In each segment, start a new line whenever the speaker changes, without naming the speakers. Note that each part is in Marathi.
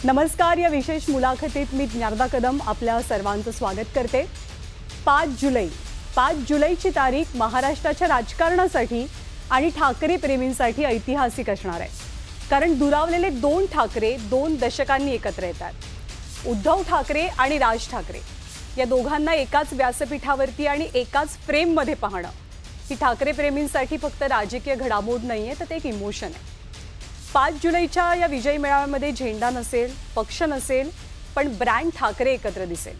नमस्कार. या विशेष मुलाखतीत मी ज्ञानदा कदम आपल्या सर्वांचं स्वागत करते. 5 जुलैची तारीख महाराष्ट्राच्या राजकारणासाठी आणि ठाकरे प्रेमींसाठी ऐतिहासिक असणार आहे. कारण दुरावलेले 2 ठाकरे 2 दशकांनी एकत्र येतात. उद्धव ठाकरे आणि राज ठाकरे या दोघांना एकाच व्यासपीठावरती आणि एकाच फ्रेममध्ये पाहणं ही ठाकरे प्रेमींसाठी फक्त राजकीय घडामोड नाहीये, तर ते एक इमोशन आहे. 5 जुलैच्या या विजय मेळाव्यामध्ये झेंडा नसेल, पक्ष नसेल, पण ब्रँड ठाकरे एकत्र दिसेल.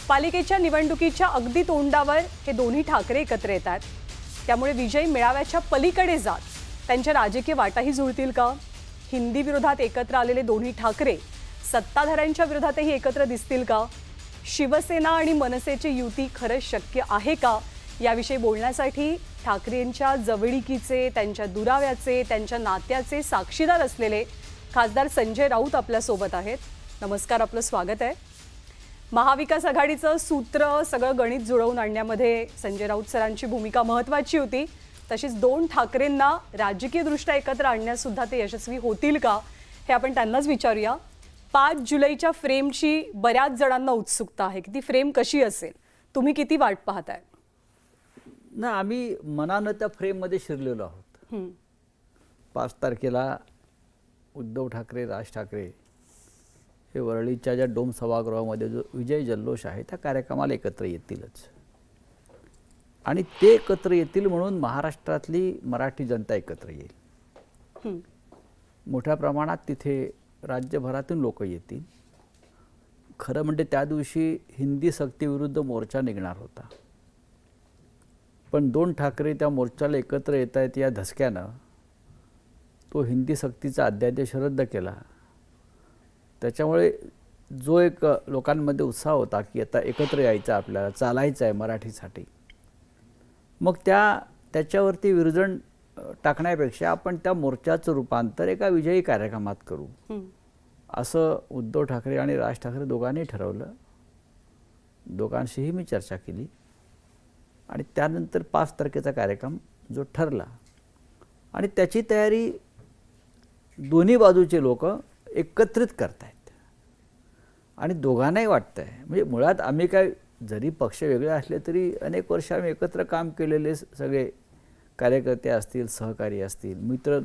पालिकेच्या निवडणुकीच्या अगदी तोंडावर हे दोन्ही ठाकरे एकत्र येतात. त्यामुळे विजय मेळाव्याच्या पलीकडे जात त्यांच्या राजकीय वाटाही जुळतील का? हिंदी विरोधात एकत्र आलेले दोन्ही ठाकरे सत्ताधाऱ्यांच्या विरोधातही एकत्र दिसतील का? शिवसेना आणि मनसेची युती खरंच शक्य आहे का? याविषयी बोलण्यासाठी ठाकरेंच्या जवळीकीचे, त्यांच्या दुराव्याचे, त्यांच्या नात्याचे साक्षीदार असलेले खासदार संजय राऊत आपल्यासोबत आहेत. नमस्कार, आपलं स्वागत आहे. महाविकास आघाडीचं सूत्र सगळं गणित जुळवून आणण्यामध्ये संजय राऊत सरांची भूमिका महत्त्वाची होती. तशीच 2 ठाकरेंना राजकीयदृष्ट्या एकत्र आणण्यासुद्धा ते यशस्वी होतील का, हे आपण त्यांनाच विचारूया. 5 जुलैच्या फ्रेमची बऱ्याच जणांना उत्सुकता आहे की ती फ्रेम कशी असेल. तुम्ही किती वाट पाहताय?
ना, आम्ही मनानं त्या फ्रेममध्ये शिरलेलो आहोत. 5 तारखेला उद्धव ठाकरे, राज ठाकरे हे वरळीच्या ज्या डोम सभागृहामध्ये जो विजय जल्लोष आहे त्या कार्यक्रमाला एकत्र येतीलच. आणि ते एकत्र येतील म्हणून महाराष्ट्रातली मराठी जनता एकत्र येईल. मोठ्या प्रमाणात तिथे राज्यभरातून लोक येतील. खरं म्हणजे त्या दिवशी हिंदी सक्तीविरुद्ध मोर्चा निघणार होता, पण 2 ठाकरे त्या मोर्चाला एकत्र येत आहेत या धसक्यानं तो हिंदी सक्तीचा अध्यादेश रद्द केला. त्याच्यामुळे जो एक लोकांमध्ये उत्साह होता की आता एकत्र यायचं, आपल्याला चालायचं आहे मराठीसाठी, मग त्याच्यावरती विरजण टाकण्यापेक्षा आपण त्या मोर्चाचं रूपांतर एका विजयी कार्यक्रमात करू असं उद्धव ठाकरे आणि राज ठाकरे दोघांनी ठरवलं. दोघांशीही मी चर्चा केली आणि त्यानंतर 5 तारखेचा कार्यक्रम जो ठरला आणि त्याची तयारी दोन्ही बाजूचे लोक एकत्रित करतायत. आणि दोघांनाही वाटतं आहे, म्हणजे मुळात आम्ही काय, जरी पक्ष वेगळे असले तरी अनेक वर्ष आम्ही एकत्र काम केलेले सगळे कार्यकर्ते असतील, सहकारी असतील, मित्र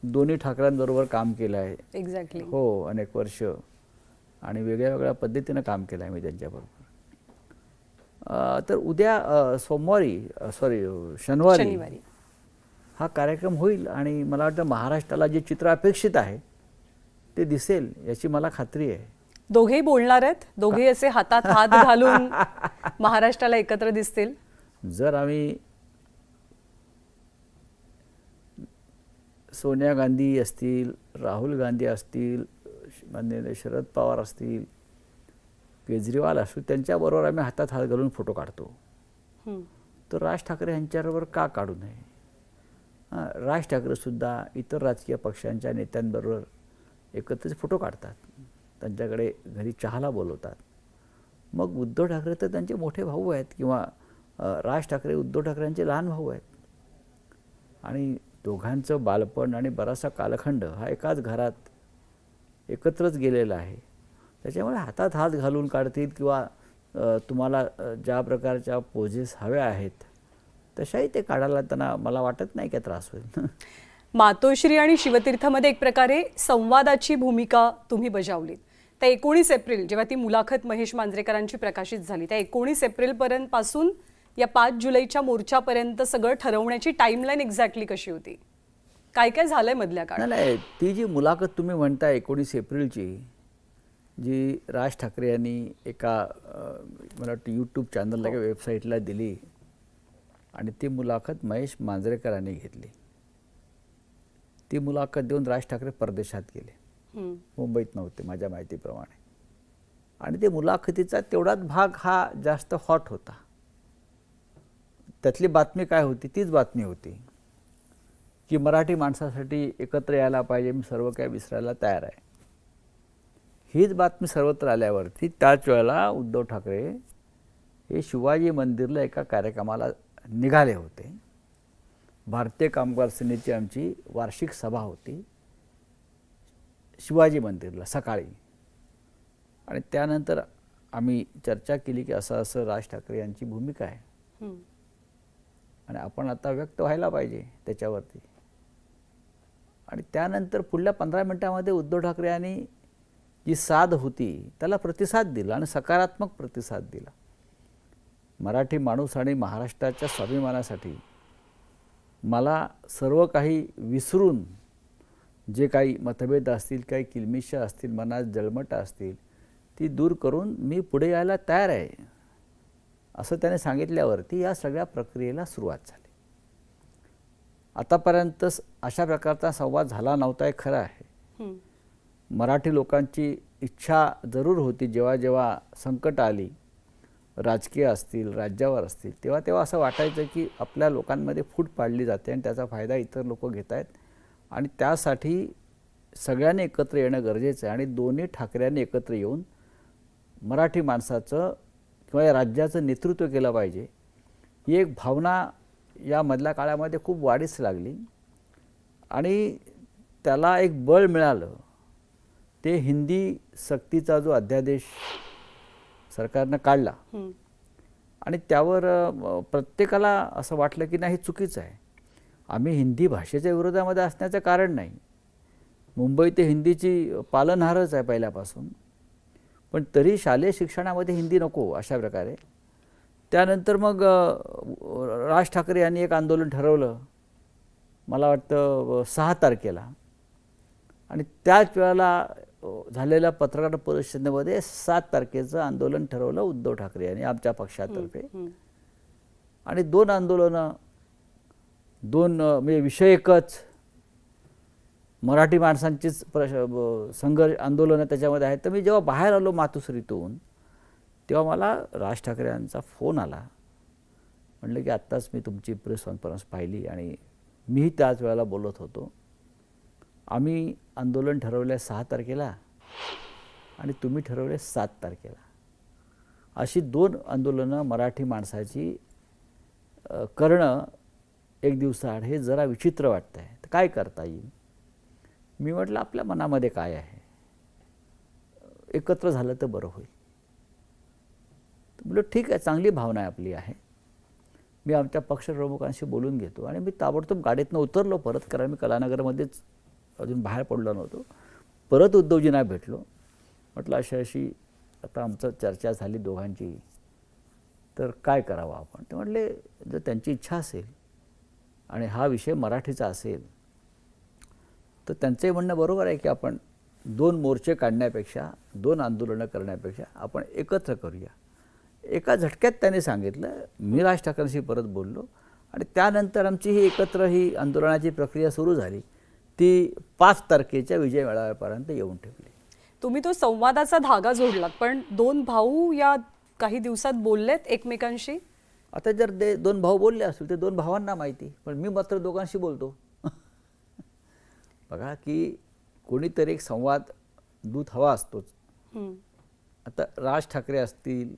दोन्ही ठाकरेंबरोबर काम केलं आहे.
एक्झॅक्टली.
हो, अनेक वर्ष आणि वेगळ्या वेगळ्या पद्धतीनं काम केलं आहे मी त्यांच्याबरोबर. तर उद्या शनिवारी हा कार्यक्रम होईल आणि मला वाटतं महाराष्ट्राला जे चित्र अपेक्षित आहे ते दिसेल याची मला खात्री आहे.
दोघेही बोलणार आहेत, दोघेही असे हातात हात घालून महाराष्ट्राला एकत्र दिसतील.
जर आम्ही सोनिया गांधी असतील, राहुल गांधी असतील, माननीय शरद पवार असतील, केजरीवाल असतील, त्यांच्याबरोबर आम्ही हातात हात घालून फोटो काढतो, तर राज ठाकरे यांच्याबरोबर का काढू नये? राज ठाकरेसुद्धा इतर राजकीय पक्षांच्या नेत्यांबरोबर एकत्रित फोटो काढतात, त्यांच्याकडे घरी चहाला बोलवतात. मग उद्धव ठाकरे तर त्यांचे मोठे भाऊ आहेत किंवा राज ठाकरे उद्धव ठाकरेंचे लहान भाऊ आहेत. आणि दोघांचं बालपण आणि बराचसा कालखंड हा एकाच घरात एकत्रच गेलेला आहे. त्याच्यामुळे हातात हात घालून काढतील किंवा तुम्हाला ज्या प्रकारच्या पोजेस हव्या आहेत तशाही ते काढायला त्यांना मला वाटत नाही काय त्रास होईल.
मातोश्री आणि शिवतीर्थमध्ये एक प्रकारे संवादाची भूमिका तुम्ही बजावलीत. त्या 19 एप्रिल जेव्हा ती मुलाखत महेश मांजरेकरांची प्रकाशित झाली, त्या 19 एप्रिलपर्यंत पासून या 5 जुलैच्या मोर्चापर्यंत सगळं ठरवण्याची टाईमलाईन एक्झॅक्टली कशी होती? काय काय झालंय मधल्या काळात?
नाही, ती जी मुलाखत तुम्ही म्हणताय 19 एप्रिलची, जी राज ठाकरे यांनी एका मला वाटतं यूट्यूब चॅनलला किंवा वेबसाईटला दिली आणि ती मुलाखत महेश मांजरेकरांनी घेतली. ती मुलाखत देऊन राज ठाकरे परदेशात गेले, मुंबईत नव्हते माझ्या माहितीप्रमाणे. आणि ते मुलाखतीचा तेवढाच भाग हा जास्त हॉट होता. त्यातली बातमी काय होती? तीच बातमी होती की मराठी माणसासाठी एकत्र यायला पाहिजे, मी सर्व काय विसरायला तयार आहे. हीच बातमी सर्वत्र आल्यावरती त्याच वेळेला उद्धव ठाकरे हे शिवाजी मंदिरला एका कार्यक्रमाला निघाले होते. भारतीय कामगार सेनेची आमची वार्षिक सभा होती. शिवाजी मंदिरला सकाळी. आणि त्यानंतर आम्ही चर्चा केली की असं असं राज ठाकरे यांची भूमिका आहे आणि आपण आता व्यक्त व्हायला पाहिजे त्याच्यावरती. आणि त्यानंतर पुढल्या 15 मिनिटांमध्ये उद्धव ठाकरे यांनी जी साथ होती त्याला प्रतिसाद दिला आणि सकारात्मक प्रतिसाद दिला. मराठी माणूस आणि महाराष्ट्राच्या स्वाभिमानासाठी मला सर्व काही विसरून जे काही मतभेद असतील, काही किलमिशा असतील, मनात जळमटं असतील, ती दूर करून मी पुढे यायला तयार आहे असं त्याने सांगितल्यावरती या सगळ्या प्रक्रियेला सुरुवात झाली. आतापर्यंत अशा प्रकारचा संवाद झाला नव्हता हे खरं आहे. मराठी लोकांची इच्छा जरूर होती, जेव्हा जेव्हा संकट आली, राजकीय असतील, राज्यावर असतील, तेव्हा तेव्हा असं वाटायचं की आपल्या लोकांमध्ये फूट पाडली जाते आणि त्याचा फायदा इतर लोक घेत आहेत आणि त्यासाठी सगळ्यांनी एकत्र येणं गरजेचं आहे. आणि दोन्ही ठाकऱ्यांनी एकत्र येऊन मराठी माणसाचं किंवा या राज्याचं नेतृत्व केलं पाहिजे ही एक भावना या मधल्या काळामध्ये खूप वाढीस लागली. आणि त्याला एक बळ मिळालं ते हिंदी सक्तीचा जो अध्यादेश सरकारनं काढला आणि त्यावर प्रत्येकाला असं वाटलं की नाही, हे चुकीचं आहे. आम्ही हिंदी भाषेच्या विरोधामध्ये असण्याचं कारण नाही. मुंबई ते हिंदीची पालनहारच आहे पहिल्यापासून, पण तरी शालेय शिक्षणामध्ये हिंदी नको अशा प्रकारे. त्यानंतर मग राज ठाकरे यांनी एक आंदोलन ठरवलं, मला वाटतं 6 तारखेला. आणि त्याच वेळेला झालेल्या पत्रकार परिषदेमध्ये 7 तारखेचं आंदोलन ठरवलं उद्धव ठाकरे यांनी आमच्या पक्षातर्फे. आणि 2 आंदोलनं, 2 म्हणजे विषय एकच, मराठी माणसांचीच संघर्ष आंदोलनं त्याच्यामध्ये आहेत. तर मी जेव्हा बाहेर आलो मातोश्रीतून तेव्हा मला राज ठाकरे यांचा फोन आला. म्हटलं की आत्ताच मी तुमची प्रेस कॉन्फरन्स पाहिली आणि मीही त्याच वेळेला बोलत होतो. आम्ही आंदोलन ठरवलं 6 तारखेला आणि तुम्ही ठरवले 7 तारखेला. अशी 2 आंदोलनं मराठी माणसाची करणं एक दिवसाआड हे जरा विचित्र वाटतं आहे. तर काय करता येईल? मी म्हटलं आपल्या मनामध्ये काय आहे, एकत्र झालं तर बरं होईल. म्हटलं ठीक आहे, चांगली भावना आपली आहे. मी आमच्या पक्षप्रमुखांशी बोलून घेतो. आणि मी ताबडतोब गाडीतनं उतरलो परत, कारण मी कलानगरमध्येच अजून बाहेर पडलो नव्हतो. परत उद्धवजींना भेटलो. म्हटलं अशी आता आमचं चर्चा झाली दोघांची, तर काय करावं आपण? ते म्हटले जर त्यांची इच्छा असेल आणि हा विषय मराठीचा असेल तर त्यांचंही म्हणणं बरोबर आहे की आपण 2 मोर्चे काढण्यापेक्षा, 2 आंदोलनं करण्यापेक्षा आपण एकत्र करूया. एका झटक्यात त्यांनी सांगितलं. मी राज ठाकरेंशी परत बोललो आणि त्यानंतर आमची ही एकत्र ही आंदोलनाची प्रक्रिया सुरू झाली. ती 5 तारखेच्या विजय मेळाव्यापर्यंत येऊन ठेवली.
तुम्ही तो संवादाचा धागा जोडलात, पण 2 भाऊ या काही दिवसात बोललेत एकमेकांशी?
आता जर 2 भाऊ बोलले असतील ते 2 भावांना माहिती, पण मी मात्र दोघांशी बोलतो. बघा की कोणीतरी एक संवाद दूत हवा असतोच. आता राज ठाकरे असतील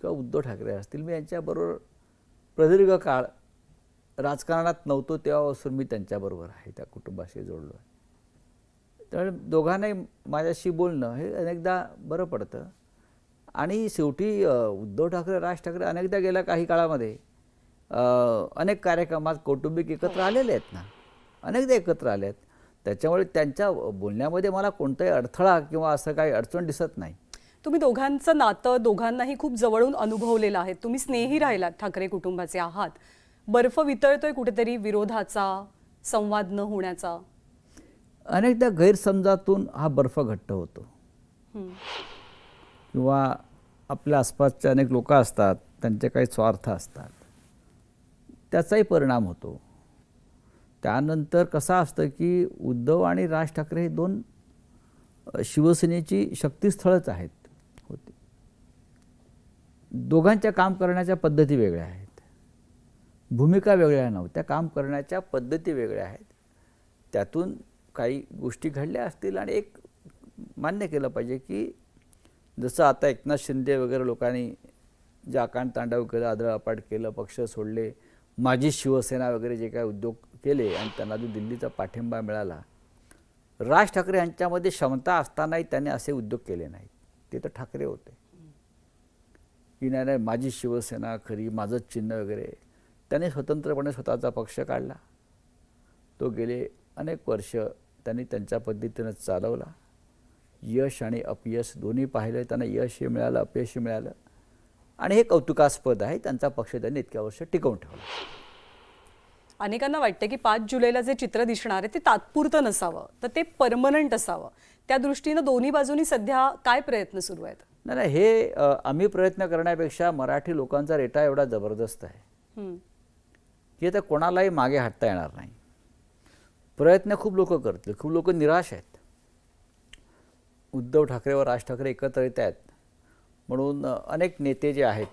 किंवा उद्धव ठाकरे असतील, मी यांच्याबरोबर प्रदीर्घ काळ राजकारणात नव्हतो तेव्हापासून मी त्यांच्याबरोबर आहे, त्या कुटुंबाशी जोडलो आहे. तर दोघांनाही माझ्याशी बोलणं हे अनेकदा बरं पडतं. आणि शेवटी उद्धव ठाकरे, राज ठाकरे अनेकदा गेल्या काही काळामध्ये अनेक कार्यक्रमात कौटुंबिक एकत्र आलेले आहेत ना, अनेकदा एकत्र आले आहेत. त्याच्यामुळे त्यांच्या बोलण्यामध्ये मला कोणताही अडथळा किंवा असं काही अडचण दिसत नाही.
तुम्ही दोघांचं नातं दोघांनाही खूप जवळून अनुभवलेलं आहे. तुम्ही स्नेही राहिलात, ठाकरे कुटुंबाचे आहात. बर्फ वितळतोय कुठेतरी विरोधाचा, संवाद न होण्याचा.
अनेकदा गैरसमजातून हा बर्फ घट्ट होतो किंवा आपल्या आसपासचे अनेक लोक असतात, त्यांचे काही स्वार्थ असतात, त्याचाही परिणाम होतो. त्यानंतर कसं असतं की उद्धव आणि राज ठाकरे हे 2 शिवसेनेची शक्तीस्थळच आहेत होती. दोघांच्या काम करण्याच्या पद्धती वेगळ्या आहेत, भूमिका वेगळ्या नव्हत्या, काम करण्याच्या पद्धती वेगळ्या आहेत. त्यातून काही गोष्टी घडल्या असतील आणि एक मान्य केलं पाहिजे की जसं आता एकनाथ शिंदे वगैरे लोकांनी जे आकांड तांडव केलं, आदळआपाट केलं, पक्ष सोडले, माझी शिवसेना वगैरे जे काही उद्योग केले आणि त्यांना जो दिल्लीचा पाठिंबा मिळाला, राज ठाकरे यांच्यामध्ये क्षमता असतानाही त्यांनी असे उद्योग केले नाहीत. ते तर ठाकरे होते की नाही माझी शिवसेना खरी, माझंच चिन्ह वगैरे. त्यांनी स्वतंत्रपणे स्वतःचा पक्ष काढला. तो गेले अनेक वर्ष त्यांनी त्यांच्या पद्धतीनं चालवला. यश आणि अपयश दोन्ही पाहिलं. त्यांना यशही मिळालं, अपयशही मिळालं आणि हे कौतुकास्पद आहे. त्यांचा पक्ष त्यांनी इतक्या वर्ष टिकवून ठेवला.
अनेकांना वाटतं की 5 जुलैला जे चित्र दिसणार आहे ते तात्पुरतं नसावं, तर ते परमनंट असावं. त्या दृष्टीनं दोन्ही बाजूनी सध्या काय प्रयत्न सुरू आहेत?
नाही हे आम्ही प्रयत्न करण्यापेक्षा मराठी लोकांचा रेटा एवढा जबरदस्त आहे की आता कोणालाही मागे हटता येणार नाही. प्रयत्न खूप लोक करतील, खूप लोक निराश आहेत. उद्धव ठाकरे व राज ठाकरे एकत्र येत आहेत म्हणून अनेक नेते जे आहेत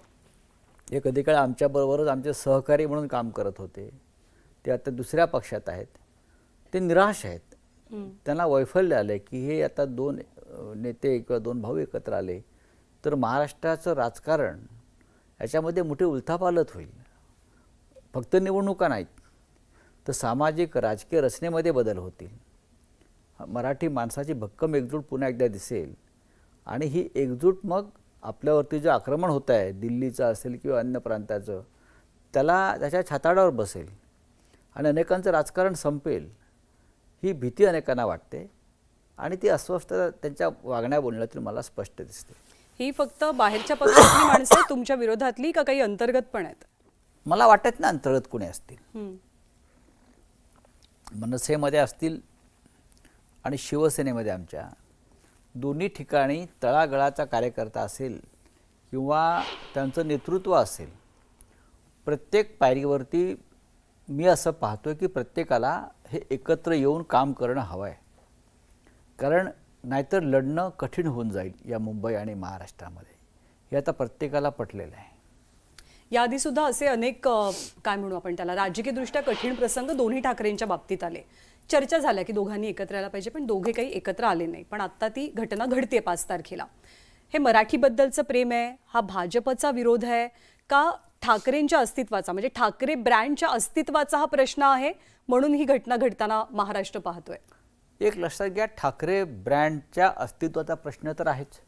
हे कधी काळ आमच्याबरोबरच आमचे सहकारी म्हणून काम करत होते, ते आता दुसऱ्या पक्षात आहेत. ते निराश आहेत. त्यांना वैफल्य आलं की हे आता 2 नेते किंवा 2 भाऊ एकत्र आले तर महाराष्ट्राचं राजकारण याच्यामध्ये मोठी उलथापालथ होईल. फक्त निवडणुका नाहीत तर सामाजिक राजकीय रचनेमध्ये बदल होतील. मराठी माणसाची भक्कम एकजूट पुन्हा एकदा दिसेल आणि ही एकजूट मग आपल्यावरती जे आक्रमण होत आहे दिल्लीचं असेल किंवा अन्य प्रांताचं, त्याला त्याच्या छाताडावर बसेल आणि अनेकांचं राजकारण संपेल ही भीती अनेकांना वाटते आणि ती अस्वस्थता त्यांच्या वागण्या बोलण्यातून मला स्पष्ट दिसते.
ही फक्त बाहेरच्या पक्षातली माणसं आहेत तुमच्या विरोधातली का काही अंतर्गत पण आहेत?
मला वाटत ना अंतर्गत कोणी असतील. मनसेमध्ये असतील आणि शिवसेनेमध्ये आमच्या दोन्ही ठिकाणी तळागाळाचा कार्यकर्ता असेल किंवा त्यांचं नेतृत्व असेल. प्रत्येक पायरीवरती मी असं पाहतोय की प्रत्येकाला हे एकत्र येऊन काम करणं हवं आहे. कारण नाहीतर लढणं कठीण होऊन जाईल या मुंबई आणि महाराष्ट्रामध्ये. हे आता प्रत्येकाला पटलेलं आहे.
याआधी सुद्धा असे अनेक काय म्हणू आपण त्याला राजकीयदृष्ट्या कठीण प्रसंग दोन्ही ठाकरेंच्या बाबतीत आले. चर्चा झाल्या की दोघांनी एकत्र यायला पाहिजे, पण दोघे काही एकत्र आले नाही. पण आता ती घटना घडते 5 तारखेला. हे मराठीबद्दलचं प्रेम आहे, हा भाजपचा विरोध आहे का ठाकरेंच्या अस्तित्वाचा म्हणजे ठाकरे ब्रँडच्या अस्तित्वाचा हा प्रश्न आहे म्हणून ही घटना घडताना महाराष्ट्र पाहतोय?
एक लक्षात घ्या, ठाकरे ब्रँडच्या अस्तित्वाचा प्रश्न तर आहेच.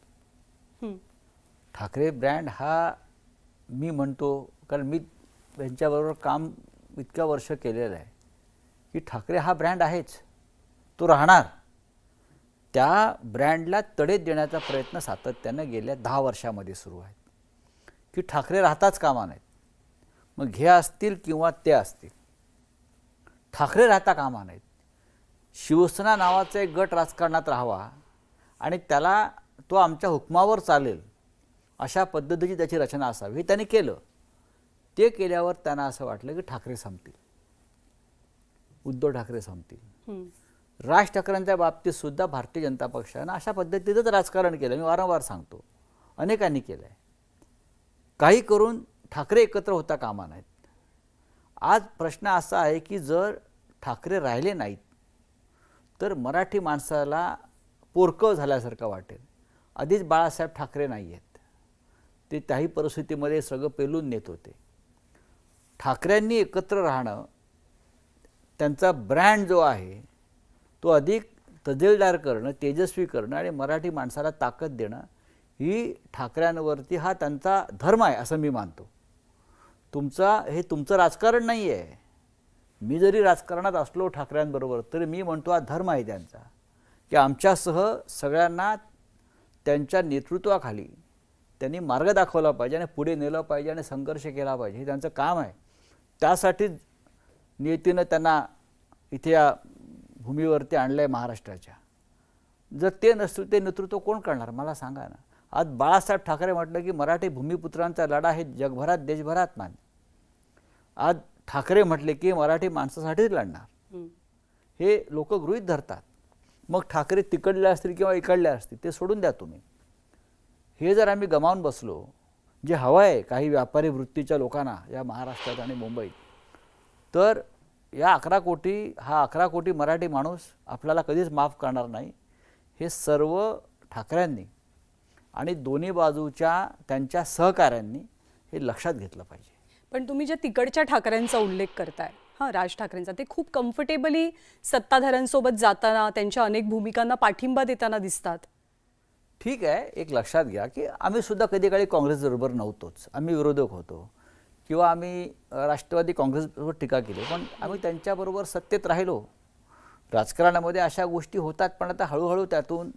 ठाकरे ब्रँड हा मी म्हणतो कारण मी त्यांच्याबरोबर काम इतक्या वर्ष केलेलं आहे की ठाकरे हा ब्रँड आहेच, तो राहणार. त्या ब्रँडला तडे देण्याचा प्रयत्न सातत्यानं गेल्या 10 वर्षामध्ये सुरू आहे की ठाकरे राहताच कामा नाहीत. मग हे असतील किंवा ते असतील, ठाकरे राहता कामा नाहीत. शिवसेना नावाचा एक गट राजकारणात राहावा आणि त्याला तो आमच्या हुकमावर चालेल अशा पद्धतीची त्याची रचना असावी, हे त्यांनी केलं. ते केल्यावर त्यांना असं वाटलं की ठाकरे संपतील, उद्धव ठाकरे संपतील. राज ठाकरेंच्या बाबतीत सुद्धा भारतीय जनता पक्षानं अशा पद्धतीचंच राजकारण केलं. मी वारंवार सांगतो, अनेकांनी केलं आहे. काही करून ठाकरे एकत्र होता कामा नाहीत. आज प्रश्न असा आहे की जर ठाकरे राहिले नाहीत तर मराठी माणसाला पोरकं झाल्यासारखं वाटेल. आधीच बाळासाहेब ठाकरे नाही आहेत, ते त्याही परिस्थितीमध्ये सगळं पेलून नेत होते. ठाकरेंनी एकत्र राहणं, त्यांचा ब्रँड जो आहे तो अधिक तजेलदार करणं, तेजस्वी करणं आणि मराठी माणसाला ताकद देणं ही ठाकऱ्यांवरती हा त्यांचा धर्म आहे असं मी मानतो. हे तुमचं राजकारण नाही आहे. मी जरी राजकारणात असलो ठाकऱ्यांबरोबर तरी मी म्हणतो हा धर्म आहे त्यांचा की आमच्यासह सगळ्यांना त्यांच्या नेतृत्वाखाली त्यांनी मार्ग दाखवला पाहिजे आणि पुढे नेलं पाहिजे आणि संघर्ष केला पाहिजे, हे त्यांचं काम आहे. त्यासाठी नियतीनं त्यांना इथे या भूमीवरती आणलं आहे महाराष्ट्राच्या. जर ते नसतील ते नेतृत्व कोण करणार मला सांगा ना. आज बाळासाहेब ठाकरे म्हटलं की मराठी भूमिपुत्रांचा लढा हे जगभरात देशभरात मान्य. आज ठाकरे म्हटले की मराठी माणसासाठीच लढणार, हे लोक गृहीत धरतात. मग ठाकरे तिकडले असतील किंवा इकडले असतील ते सोडून द्या तुम्ही. हे जर आम्ही गमावून बसलो, जे हवं आहे काही व्यापारी वृत्तीच्या लोकांना या महाराष्ट्रात आणि मुंबईत, तर या 11 कोटी मराठी माणूस आपल्याला कधीच माफ करणार नाही. हे सर्व ठाकऱ्यांनी आणि दोन्ही बाजूच्या त्यांच्या सहकाऱ्यांनी हे लक्षात घेतलं पाहिजे.
पण तुम्ही ज्या तिकडच्या ठाकरेंचा उल्लेख करताय हां, राज ठाकरेंचा. ते खूप कम्फर्टेबली सत्ताधाऱ्यांसोबत जाताना, त्यांच्या अनेक भूमिकांना पाठिंबा देताना दिसतात.
ठीक आहे, एक लक्षात घ्या की आम्ही सुद्धा कधी काळी काँग्रेसबरोबर नव्हतोच. आम्ही विरोधक होतो किंवा आम्ही राष्ट्रवादी काँग्रेसबरोबर टीका केली, पण आम्ही त्यांच्याबरोबर सत्तेत राहिलो. राजकारणामध्ये अशा गोष्टी होतात, पण आता हळूहळू त्यातून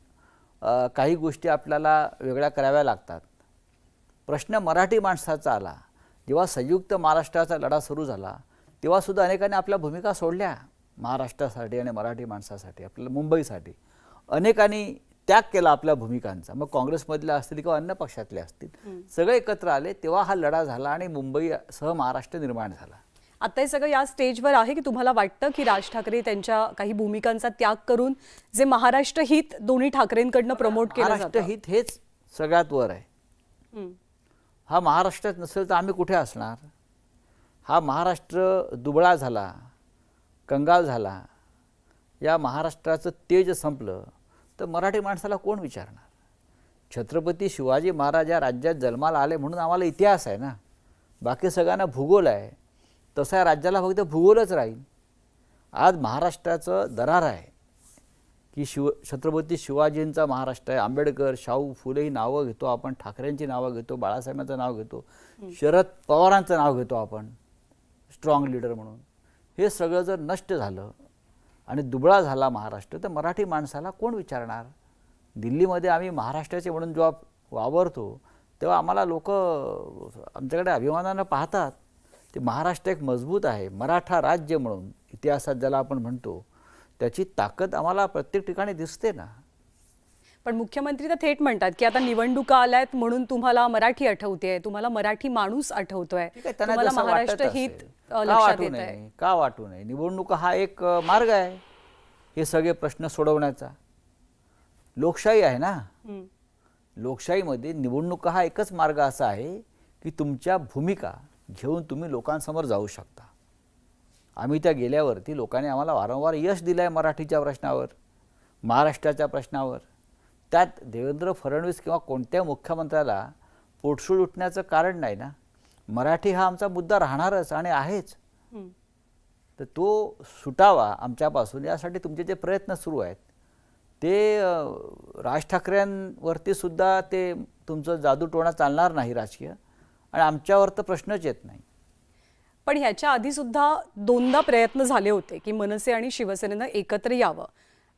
काही गोष्टी आपल्याला वेगळ्या कराव्या लागतात. प्रश्न मराठी माणसाचा आला, जेव्हा संयुक्त महाराष्ट्राचा लढा सुरू झाला तेव्हा सुद्धा अनेकांनी आपल्या भूमिका सोडल्या महाराष्ट्रासाठी आणि मराठी माणसासाठी, आपल्याला मुंबईसाठी. अनेकांनी त्याग केला आपल्या भूमिकांचा, मग काँग्रेसमधले असतील किंवा अन्य पक्षातले असतील, सगळे एकत्र आले तेव्हा हा लढा झाला आणि मुंबईसह महाराष्ट्र निर्माण झाला.
आता हे सगळं या स्टेजवर आहे की तुम्हाला वाटतं की राज ठाकरे त्यांच्या काही भूमिकांचा त्याग करून जे महाराष्ट्र हित दोन्ही ठाकरेंकडनं प्रमोट केलं
महाराष्ट्र
जातं?
हित हेच सगळ्यात वर आहे.
हं.
हा महाराष्ट्रात नसेल तर आम्ही कुठे असणार? हा महाराष्ट्र दुबळा झाला, कंगाल झाला, या महाराष्ट्राचं तेज संपलं तर मराठी माणसाला कोण विचारणार? छत्रपती शिवाजी महाराज या राज्यात जन्माला आले म्हणून आम्हाला इतिहास आहे ना, बाकी सगळ्यांना भूगोल आहे. तसा या राज्याला फक्त भूगोलच राहील. आज महाराष्ट्राचं दरार आहे की छत्रपती शिवाजींचा महाराष्ट्र आहे. आंबेडकर, शाहू, फुले ही नावं घेतो आपण, ठाकरेंची नावं घेतो, बाळासाहेबांचं नाव घेतो, शरद पवारांचं नाव घेतो आपण स्ट्रॉंग लीडर म्हणून. हे सगळं जर नष्ट झालं आणि दुबळा झाला महाराष्ट्र तर मराठी माणसाला कोण विचारणार? दिल्लीमध्ये आम्ही महाराष्ट्राचे म्हणून जेव्हा वावरतो तेव्हा आम्हाला लोक आमच्याकडे अभिमानानं पाहतात. ते महाराष्ट्र एक मजबूत आहे, मराठा राज्य म्हणून इतिहासात ज्याला आपण म्हणतो, त्याची ताकद आम्हाला प्रत्येक ठिकाणी दिसते ना.
पण मुख्यमंत्री तर थेट म्हणतात की आता निवडणुका आल्यात म्हणून तुम्हाला मराठी आठवतेय, तुम्हाला मराठी माणूस आठवतोय,
ठीक आहे, त्यांना
तुम्हाला
जसं वाटत
महाराष्ट्र
असेल.
हित
का
लक्षात
वाटू
येत
नये?
आहे.
का वाटू नये? निवडणुका हा एक मार्ग आहे हे सगळे प्रश्न सोडवण्याचा. लोकशाही आहे ना, लोकशाहीमध्ये निवडणुका हा एकच मार्ग असा आहे की तुमच्या भूमिका घेऊन तुम्ही लोकांसमोर जाऊ शकता. आम्ही त्या गेल्यावरती लोकांनी आम्हाला वारंवार यश दिलं आहे मराठीच्या प्रश्नावर, महाराष्ट्राच्या प्रश्नावर. त्यात देवेंद्र फडणवीस किंवा कोणत्या मुख्यमंत्र्याला पोटसूळ उठण्याचं कारण नाही ना. मराठी हा आमचा मुद्दा राहणारच आणि आहेच. तर तो सुटावा आमच्यापासून यासाठी तुमचे जे प्रयत्न सुरू आहेत ते राज ठाकरेंवरती सुद्धा ते तुमचं जादूटोणा चालणार नाही राजकीय, आणि आमच्यावर तर प्रश्नच येत नाही.
पण ह्याच्या आधी सुद्धा दोनदा प्रयत्न झाले होते की मनसे आणि शिवसेनेनं एकत्र यावं.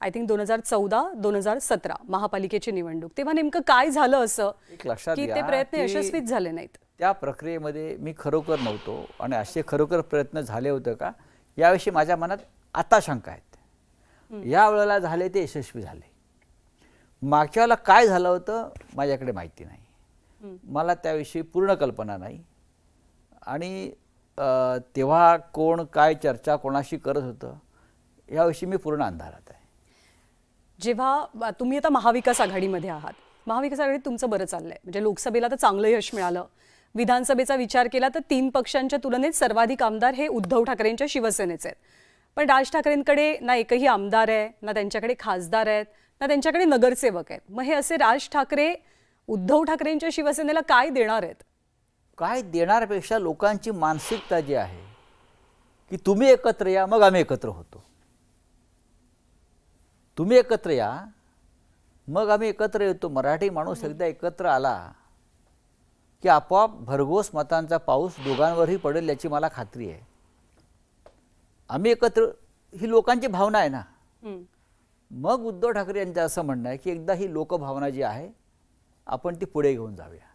आय थिंक 2014-2017 महापालिकेची निवडणूक. तेव्हा नेमकं काय झालं असं
एक लक्षात
की
घ्या
ते प्रयत्न
की
यशस्वीच झाले नाहीत?
त्या प्रक्रियेमध्ये मी खरोखर नव्हतो आणि असे खरोखर प्रयत्न झाले होते का याविषयी माझ्या मनात आता शंका आहेत. या वेळेला झाले ते यशस्वी झाले. मागच्या वेळेला काय झालं होतं माझ्याकडे माहिती नाही, मला त्याविषयी पूर्ण कल्पना नाही. आणि तेव्हा कोण काय चर्चा कोणाशी करत होतं याविषयी मी पूर्ण अंधारात आहे.
जेव्हा तुम्ही आता महाविकास आघाडीमध्ये आहात, महाविकास आघाडीत तुमचं बरं चाललंय, म्हणजे लोकसभेला तर चांगलं यश मिळालं. विधानसभेचा विचार केला तर 3 पक्षांच्या तुलनेत सर्वाधिक आमदार हे उद्धव ठाकरेंच्या शिवसेनेचे आहेत. पण राज ठाकरेंकडे ना एकही आमदार आहे, ना त्यांच्याकडे खासदार आहेत, ना त्यांच्याकडे नगरसेवक आहेत. मग हे असे राज ठाकरे उद्धव ठाकरेंच्या शिवसेनेला काय देणार आहेत?
काय देण्यापेक्षा लोकांची मानसिकता जी आहे की तुम्ही एकत्र या मग आम्ही एकत्र होतो, तुम्ही एकत्र या मग आम्ही एकत्र येतो. मराठी माणूस एकदा एकत्र आला की आपोआप भरघोस मतांचा पाऊस दोघांवरही पडेल याची मला खात्री आहे. आम्ही एकत्र, ही लोकांची भावना आहे ना. मग उद्धव ठाकरे यांचं असं म्हणणं आहे की एकदा ही लोकभावना जी आहे आपण ती पुढे घेऊन जाऊया.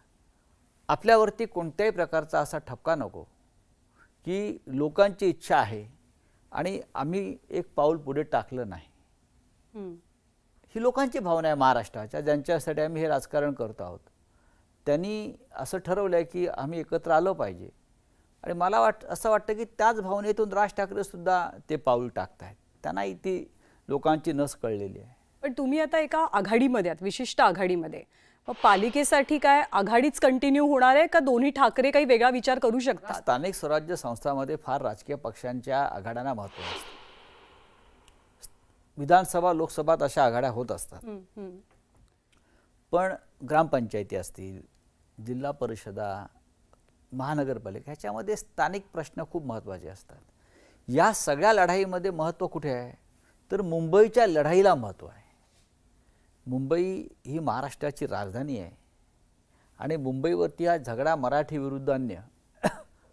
आपल्यावरती कोणत्याही प्रकारचा असा ठपका नको की लोकांची इच्छा आहे आणि आम्ही एक पाऊल पुढे टाकलं नाही. ही लोकांची भावना आहे महाराष्ट्राच्या, ज्यांच्यासाठी आम्ही हे राजकारण करतो आहोत. त्यांनी असं ठरवलं आहे की आम्ही एकत्र आलो पाहिजे. आणि मला असं वाटतं की त्याच भावनेतून राज ठाकरेसुद्धा ते पाऊल टाकत आहेत. त्यांनाही ती लोकांची नस कळलेली आहे.
पण तुम्ही आता एका आघाडीमध्ये आहात, विशिष्ट आघाडीमध्ये. मग पालिकेसाठी काय आघाडीच कंटिन्यू होणार आहे का दोन्ही ठाकरे काही वेगळा विचार करू शकतात?
स्थानिक स्वराज्य संस्थांमध्ये फार राजकीय पक्षांच्या आघाड्यांना महत्त्व असतं. विधानसभा लोकसभा अशा आघाड्या होत असतात. पण ग्रामपंचायती असतील, जिल्हा परिषदा, महानगरपालिका ह्याच्यामध्ये स्थानिक प्रश्न खूप महत्त्वाचे असतात. या सगळ्या लढाईमध्ये महत्त्व कुठे आहे तर मुंबईच्या लढाईला महत्त्व आहे. मुंबई ही महाराष्ट्राची राजधानी आहे आणि मुंबईवरती हा झगडा मराठी विरुद्ध अन्य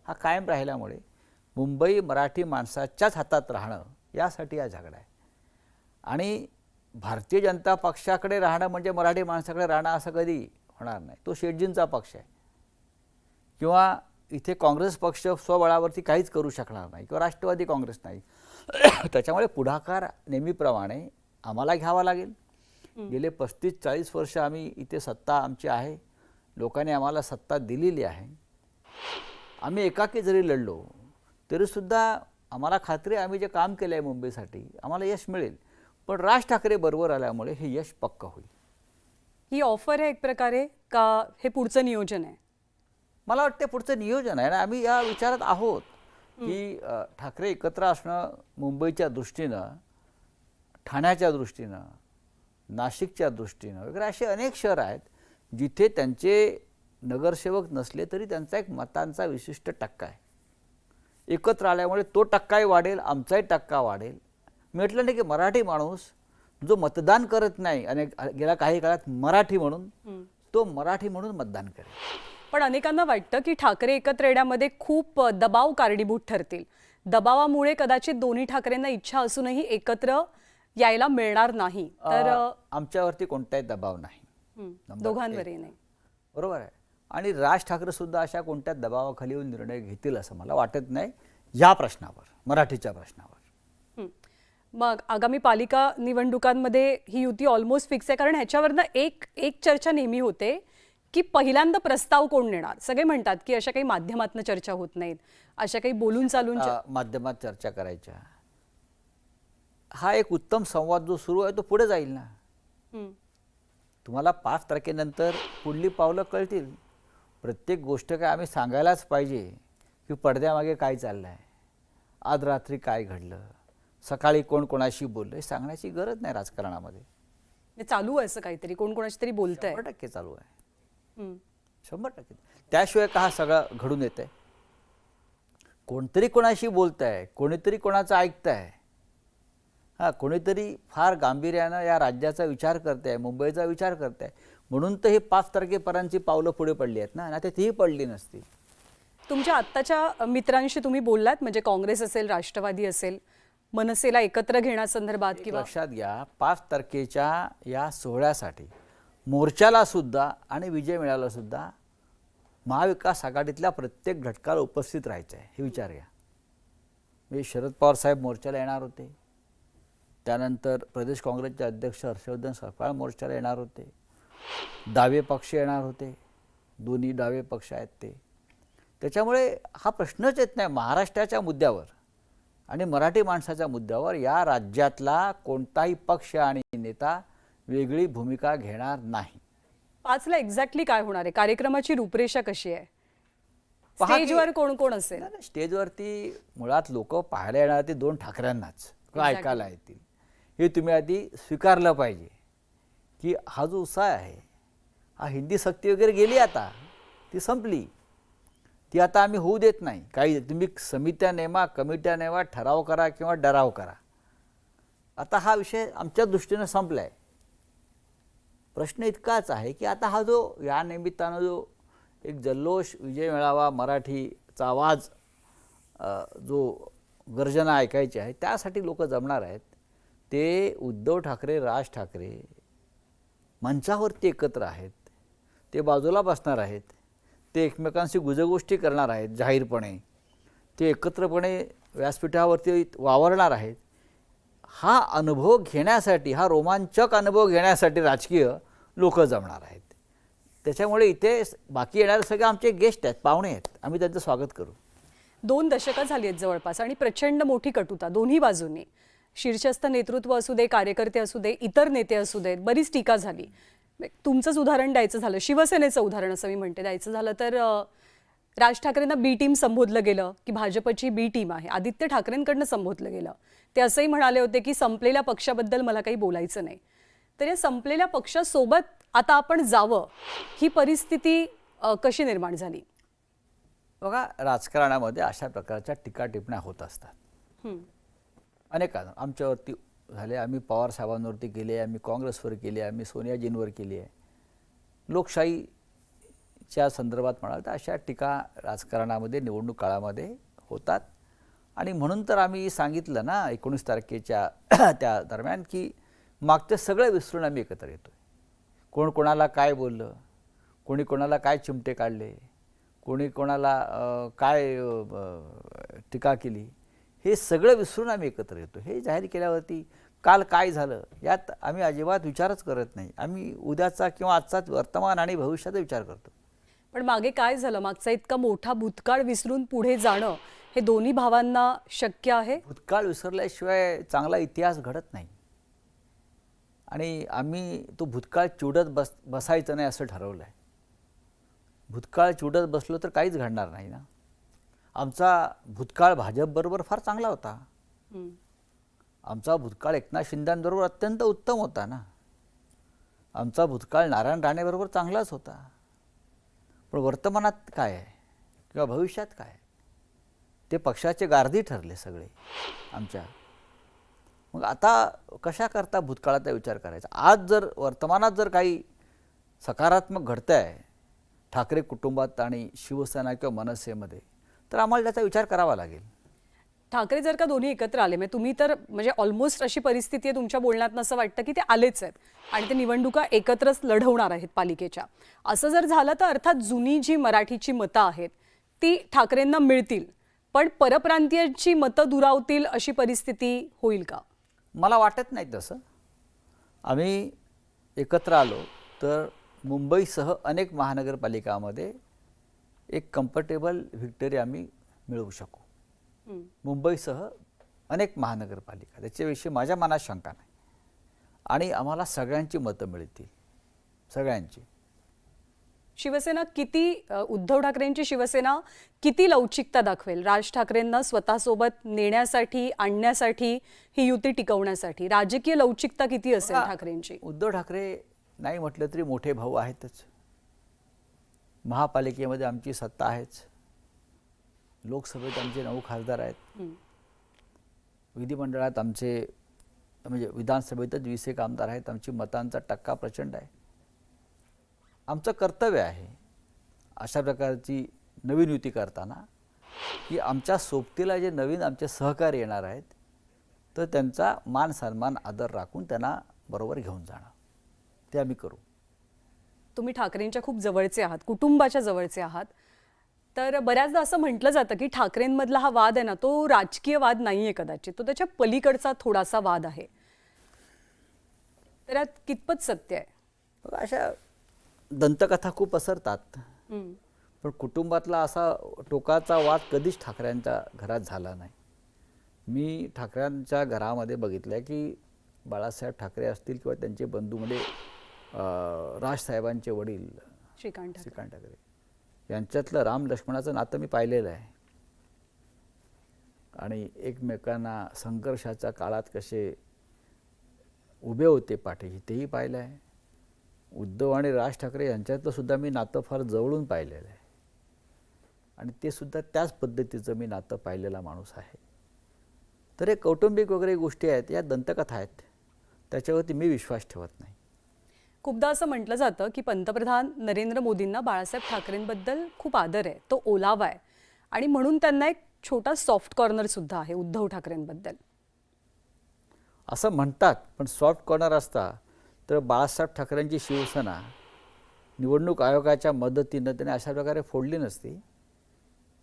हा कायम राहिल्यामुळे मुंबई मराठी माणसाच्याच हातात राहणं यासाठी हा झगडा आहे. आणि भारतीय जनता पक्षाकडे राहणं म्हणजे मराठी माणसाकडे राहणं असं कधी होणार नाही. तो शेटजींचा पक्ष आहे किंवा इथे काँग्रेस पक्ष स्वबळावरती काहीच करू शकणार नाही किंवा राष्ट्रवादी काँग्रेस नाही. त्याच्यामुळे पुढाकार नेहमीप्रमाणे आम्हाला घ्यावा लागेल. गेले 35-40 वर्ष आम्ही इथे सत्ता आमची आहे, लोकांनी आम्हाला सत्ता दिलेली आहे. आम्ही एकाकी जरी लढलो तरीसुद्धा आम्हाला खात्री आहे आम्ही जे काम केलं आहे मुंबईसाठी आम्हाला यश मिळेल. पण राज ठाकरे बरोबर आल्यामुळे हे यश पक्का होईल.
ही ऑफर आहे एक प्रकारे का हे पुढचं नियोजन आहे?
मला वाटते पुढचं नियोजन आहे ना. आम्ही या विचारात आहोत की ठाकरे एकत्र असणं मुंबईच्या दृष्टीनं, ठाण्याच्या दृष्टीनं, नाशिकच्या दृष्टीनं वगैरे असे अनेक शहर आहेत जिथे त्यांचे नगरसेवक नसले तरी त्यांचा एक मतांचा विशिष्ट टक्का आहे. एकत्र आल्यामुळे तो टक्काही वाढेल, आमचाही टक्का वाढेल. म्हटलं नाही की मराठी माणूस जो मतदान करत नाही आणि गेल्या काही काळात मराठी म्हणून तो मराठी म्हणून मतदान करेल.
पण अनेकांना वाटतं की ठाकरे एकत्र येण्यामध्ये खूप दबाव कारणीभूत ठरतील. दबावामुळे कदाचित दोन्ही ठाकरेंना इच्छा असूनही एकत्र यायला मिळणार नाही. तर
आमच्यावरती कोणताही दबाव नाही,
दोघांवरही नाही.
बरोबर आहे. आणि राज ठाकरे सुद्धा अशा कोणत्या दबावाखाली येऊन निर्णय घेतील असं मला वाटत नाही या प्रश्नावर, मराठीच्या प्रश्नावर.
मग आगामी पालिका निवडणुकांमध्ये ही युती ऑलमोस्ट फिक्स आहे. कारण ह्याच्यावरनं एक चर्चा नेहमी होते की पहिल्यांदा प्रस्ताव कोण नेणार. सगळे म्हणतात की अशा काही माध्यमातून चर्चा होत नाहीत, अशा काही बोलून चालून
माध्यमात चर्चा करायच्या. हा एक उत्तम संवाद जो सुरू आहे तो पुढे जाईल ना. तुम्हाला 5 तारखेनंतर पुढली पावलं कळतील. प्रत्येक गोष्ट काय आम्ही सांगायलाच पाहिजे की पडद्यामागे काय चाललं आहे, आज रात्री काय घडलं, सकाळी कोण कोणाशी बोललं, हे सांगण्याची गरज नाही राजकारणामध्ये.
चालू आहे असं काहीतरी, कोण कोणाशी तरी बोलतंय.
100% चालू आहे, 100%. त्याशिवाय का हा सगळं घडून येत आहे? कोणतरी कोणाशी बोलत आहे, कोणीतरी कोणाचं ऐकत आहे. कोणीतरी फार गांभीर्यानं या राज्याचा विचार करत आहे, मुंबईचा विचार करत आहे. म्हणून तर हे 5 तारखेपर्यंतची पावलं पुढे पडली आहेत ना, नाही तर तीही पडली नसती.
तुमच्या आत्ताच्या मित्रांशी तुम्ही बोललात, म्हणजे काँग्रेस असेल, राष्ट्रवादी असेल, मनसेला एकत्र घेण्यासंदर्भात? किंवा
लक्षात घ्या 5 तारखेच्या या सोहळ्यासाठी मोर्चाला सुद्धा आणि विजय मिळाला सुद्धा महाविकास आघाडीतल्या प्रत्येक घटकाला उपस्थित राहायचं आहे. हे विचार घ्या. म्हणजे शरद पवार साहेब मोर्चाला येणार होते, त्यानंतर प्रदेश काँग्रेसचे अध्यक्ष हर्षवर्धन सपकाळ मोर्चाला येणार होते, डावे पक्ष येणार होते, दोन्ही डावे पक्ष आहेत ते. त्याच्यामुळे हा प्रश्नच येत नाही. महाराष्ट्राच्या मुद्द्यावर आणि मराठी माणसाच्या मुद्द्यावर या राज्यातला कोणताही पक्ष आणि नेता वेगळी भूमिका घेणार नाही.
5ला एक्झॅक्टली काय होणार आहे? कार्यक्रमाची रूपरेषा कशी आहे? स्टेजवर कोण कोण असेल?
स्टेजवरती मुळात लोक पाहायला येणार ते 2 ठाकऱ्यांनाच ऐकायला येतील. हे तुम्ही आधी स्वीकारलं पाहिजे की हा जो उत्साह आहे, हा हिंदी सक्ती वगैरे गेली, आता ती संपली. ती आता आम्ही होऊ देत नाही. काही तुम्ही समित्या नेमा, कमिट्या नेमा, ठराव करा किंवा डराव करा, आता हा विषय आमच्या दृष्टीनं संपला आहे. प्रश्न इतकाच आहे की आता हा जो या निमित्तानं जो एक जल्लोष, विजय मेळावा, मराठीचा आवाज, जो गर्जना ऐकायची आहे, त्यासाठी लोक जमणार आहेत. ते उद्धव ठाकरे, राज ठाकरे मंचावरती एकत्र आहेत, ते बाजूला बसणार आहेत, ते एकमेकांशी गुजगोष्टी करणार आहेत जाहीरपणे, ते एकत्रपणे व्यासपीठावरती वावरणार आहेत. हा अनुभव घेण्यासाठी, हा रोमांचक अनुभव घेण्यासाठी राजकीय लोक जमणार आहेत. त्याच्यामुळे इथे बाकी येणारे सगळे आमचे गेस्ट आहेत, पाहुणे आहेत, आम्ही त्यांचं स्वागत करू.
2 दशकं झाली आहेत जवळपास आणि प्रचंड मोठी कटुता दोन्ही बाजूंनी. शीर्षस्थ नेतृत्व असू दे, कार्यकर्ते असू दे, इतर नेते असू देत, बरीच टीका झाली. तुमचंच उदाहरण द्यायचं झालं, शिवसेनेचं उदाहरण असं मी म्हणते द्यायचं झालं तर राज ठाकरेंना बी टीम संबोधलं गेलं की भाजपची बी टीम आहे. आदित्य ठाकरेंकडनं संबोधलं गेलं. ते असंही म्हणाले होते की संपलेल्या पक्षाबद्दल मला काही बोलायचं नाही. तर या संपलेल्या पक्षासोबत आता आपण जावं, ही परिस्थिती कशी निर्माण झाली?
बघा, राजकारणामध्ये अशा प्रकारच्या टीका टिप्पण्या होत असतात. अनेकांना आमच्यावरती झाले. आम्ही पवार साहेबांवरती केले, आम्ही काँग्रेसवर केले, आम्ही सोनियाजींवर केली आहे. लोकशाहीच्या संदर्भात म्हणाल तर अशा टीका राजकारणामध्ये निवडणूक काळामध्ये होतात. आणि म्हणून तर आम्ही सांगितलं ना 19 तारखेच्या त्या दरम्यान की मागचं सगळं विसरून आम्ही एकत्र येतो आहे. कोण कोणाला काय बोललं, कोणी कोणाला काय चिमटे काढले, कोणी कोणाला काय टीका केली, हे सगळं विसरून आम्ही एकत्र येतो. हे जाहीर केल्यावरती काल काय झालं यात आम्ही अजिबात विचारच करत नाही. आम्ही उद्याचा किंवा आजचाच वर्तमान आणि भविष्याचा विचार करतो.
पण मागे काय झालं, मागचा इतका मोठा भूतकाळ विसरून पुढे जाणं हे दोन्ही भावांना शक्य आहे?
भूतकाळ विसरल्याशिवाय चांगला इतिहास घडत नाही. आणि आम्ही तो भूतकाळ चिवडत बसायचं नाही असं ठरवलं आहे. भूतकाळ चिवडत बसलो तर काहीच घडणार नाही ना. आमचा भूतकाळ भाजपबरोबर फार चांगला होता. आमचा भूतकाळ एकनाथ शिंदेबरोबर अत्यंत उत्तम होता ना. आमचा भूतकाळ नारायण राणेबरोबर चांगलाच होता. पण वर्तमानात काय आहे किंवा भविष्यात काय आहे ते पक्षाचे गारदी ठरले सगळे आमच्या. मग आता कशा करता भूतकाळाचा विचार करायचा. आज जर वर्तमानात जर काही सकारात्मक घडतं आहे ठाकरे कुटुंबात आणि शिवसेना किंवा मनसेमध्ये तर आम्हाला त्याचा विचार करावा लागेल.
ठाकरे जर का दोन्ही एकत्र आले, म्हणजे तुम्ही तर म्हणजे ऑलमोस्ट अशी परिस्थिती आहे तुमच्या बोलण्यात असं वाटतं की ते आलेच आहेत आणि ते निवडणुका एकत्रच लढवणार आहेत पालिकेच्या. असं जर झालं तर अर्थात जुनी जी मराठीची मतं आहेत ती ठाकरेंना मिळतील, पण परप्रांतीयांची मतं दुरावतील अशी परिस्थिती होईल का?
मला वाटत नाही तसं. आम्ही एकत्र आलो तर मुंबईसह अनेक महानगरपालिकामध्ये एक कम्फर्टेबल व्हिक्टरी आम्ही मिळवू शकू. मुंबईसह अनेक महानगरपालिका, त्याच्याविषयी माझ्या मनात शंका नाही. आणि आम्हाला सगळ्यांची मतं मिळतील, सगळ्यांची.
शिवसेना किती, उद्धव ठाकरेंची शिवसेना किती लवचिकता दाखवेल राज ठाकरेंना स्वतःसोबत नेण्यासाठी, आणण्यासाठी, ही युती टिकवण्यासाठी? राजकीय लवचिकता किती असेल ठाकरेंची?
उद्धव ठाकरे नाही म्हटलं तरी मोठे भाऊ आहेतच. महापालिकेमध्ये आमची सत्ता आहेच. लोकसभेत आमचे 9 खासदार आहेत. विधिमंडळात आमचे म्हणजे विधानसभेतच 20 आमदार आहेत. आमची मतांचा टक्का प्रचंड आहे. आमचं कर्तव्य आहे अशा प्रकारची नवीन युती करताना की आमच्या सोबतीला जे नवीन आमचे सहकारी येणार आहेत तर त्यांचा मान सन्मान आदर राखून त्यांना बरोबर घेऊन जाणं, ते आम्ही करू.
तुम्ही ठाकरेंच्या खूप जवळचे आहात, कुटुंबाच्या जवळचे आहात. तर बऱ्याचदा असं म्हटलं जातं की ठाकरेंमधला हा वाद आहे ना तो राजकीय वाद नाही आहे, कदाचित तो त्याच्या पलीकडचा थोडासा वाद आहे. तर यात कितपत सत्य आहे?
अशा दंतकथा खूप पसरतात, पण कुटुंबातला असा टोकाचा वाद कधीच ठाकरेंच्या घरात झाला नाही. मी ठाकरेंच्या घरामध्ये बघितलं आहे की बाळासाहेब ठाकरे असतील किंवा त्यांचे बंधू म्हणजे राजसाहेबांचे वडील
श्रीकांत
ठाकरे यांच्यातलं राम लक्ष्मणाचं नातं मी पाहिलेलं आहे. आणि एकमेकांना संघर्षाच्या काळात कसे उभे होते पाठीशी तेही पाहिलं आहे. उद्धव आणि राज ठाकरे यांच्यातलं सुद्धा मी नातं फार जवळून पाहिलेलं आहे आणि ते सुद्धा त्याच पद्धतीचं मी नातं पाहिलेला माणूस आहे. तर हे कौटुंबिक वगैरे गोष्टी आहेत, या दंतकथा आहेत, त्याच्यावरती मी विश्वास ठेवत नाही.
खूपदा असं म्हटलं जातं की पंतप्रधान नरेंद्र मोदींना बाळासाहेब ठाकरेंबद्दल खूप आदर आहे, तो ओलावा आहे आणि म्हणून त्यांना एक छोटा सॉफ्ट कॉर्नर सुद्धा आहे उद्धव ठाकरेंबद्दल.
असं म्हणतात, पण सॉफ्ट कॉर्नर असता तर बाळासाहेब ठाकरेंची शिवसेना निवडणूक आयोगाच्या मदतीनं त्याने अशा प्रकारे फोडली नसती